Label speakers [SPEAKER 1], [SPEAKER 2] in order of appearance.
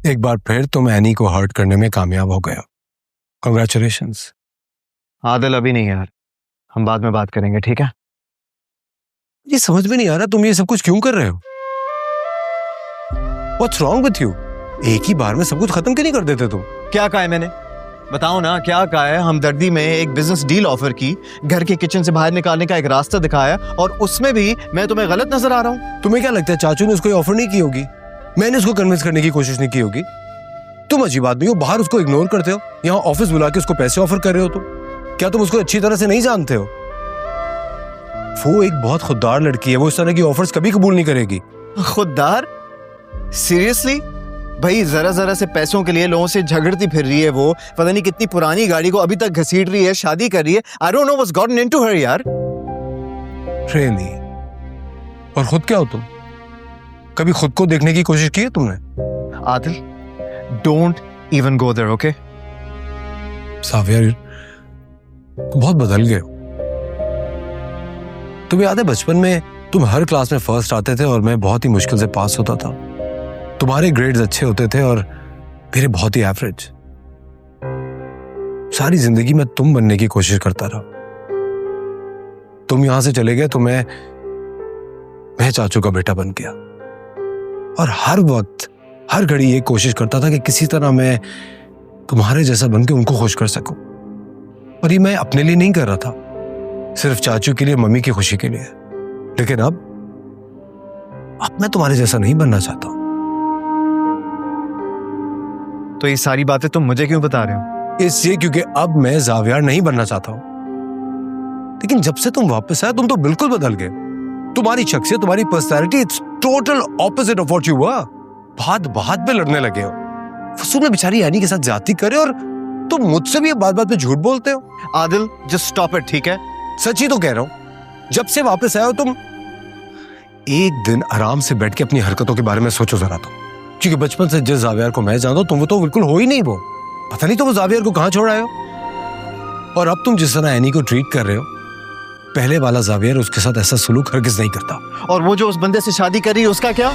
[SPEAKER 1] एक बार फिर तुम एनी को हर्ट करने में कामयाब हो गए हो। कांग्रेचुलेशंस।
[SPEAKER 2] आदिल अभी नहीं यार, हम बाद में बात करेंगे, ठीक है?
[SPEAKER 1] ये समझ में नहीं आ रहा तुम ये सब कुछ क्यों कर रहे हो? What's wrong with you? एक ही बार में सब कुछ खत्म क्यों नहीं कर देते तुम?
[SPEAKER 2] क्या कहा है मैंने? बताओ ना, क्या कहा है? हमदर्दी में एक बिजनेस डील ऑफर की, घर के किचन से बाहर निकालने का एक रास्ता दिखाया, और उसमें भी मैं तुम्हें गलत नजर आ रहा हूँ?
[SPEAKER 1] तुम्हें क्या लगता है चाचू ने उसको ऑफर नहीं की होगी? मैंने उसको कन्विंस करने की कोशिश नहीं की होगी? तुम अजीब आदमी हो, बाहर उसको इग्नोर करते हो, यहाँ ऑफिस बुला के उसको पैसे ऑफर कर रहे हो। तुम क्या तुम उसको अच्छी तरह से नहीं जानते हो? वो एक बहुत खुददार लड़की है, वो इस तरह की ऑफर्स कभी कबूल नहीं करेगी।
[SPEAKER 2] खुददार? सीरियसली भाई, जरा जरा से पैसों के लिए लोगों से झगड़ती फिर रही है वो, पता नहीं कितनी पुरानी गाड़ी को अभी तक घसीट रही है, शादी कर रही है। I don't know what's gotten into हर यार।
[SPEAKER 1] रियली? और खुद क्या हो तुम? कभी खुद को देखने की कोशिश की है तुमने?
[SPEAKER 2] Adil, don't even go there, okay?
[SPEAKER 1] Xavier, तुम बहुत बदल गए हो। तुम्हें याद है बचपन में तुम हर क्लास में फर्स्ट आते थे और मैं बहुत ही मुश्किल से पास होता था। तुम्हारे ग्रेड्स अच्छे होते थे और मेरे बहुत ही एवरेज। सारी जिंदगी में तुम बनने की कोशिश करता रहा। तुम यहां से चले गए तो मैं चाचू का बेटा बन गया, और हर वक्त हर घड़ी ये कोशिश करता था कि किसी तरह मैं तुम्हारे जैसा बनके उनको खुश कर सकूं। और ये मैं अपने लिए नहीं कर रहा था, सिर्फ चाचू के लिए, मम्मी की खुशी के लिए। लेकिन अब मैं तुम्हारे जैसा नहीं बनना चाहता।
[SPEAKER 2] तो ये सारी बातें तुम मुझे क्यों बता रहे हो?
[SPEAKER 1] इसलिए क्योंकि अब मैं जावियार नहीं बनना चाहता हूं। लेकिन जब से तुम वापस आए तुम तो बिल्कुल बदल गए। तुम्हारी शख्सियत, तुम्हारी personality, it's total opposite of what you were. बात पे लड़ने लगे हो। फसूल में बेचारी एनी के साथ ज्यादती करे और तुम मुझसे भी बात पे झूठ बोलते हो।
[SPEAKER 2] आदिल, जस्ट स्टॉप इट, ठीक है?
[SPEAKER 1] सच ही तो कह रहा हूं। जब से वापस आए हो तुम, एक दिन आराम से बैठ के अपनी हरकतों के बारे में सोचो जरा। तो क्योंकि बचपन से जिस जावियर को मैं जानता हूं, तुम वो तो बिल्कुल हो ही नहीं। वो पता नहीं तो वो जावियर को कहां छोड़ आए हो। और अब तुम जिस तरह एनी को ट्रीट कर रहे हो, पहले वाला जावियर उसके साथ ऐसा सलूक हरगिज नहीं करता।
[SPEAKER 2] और वो जो उस बंदे से शादी कर रही है, उसका क्या?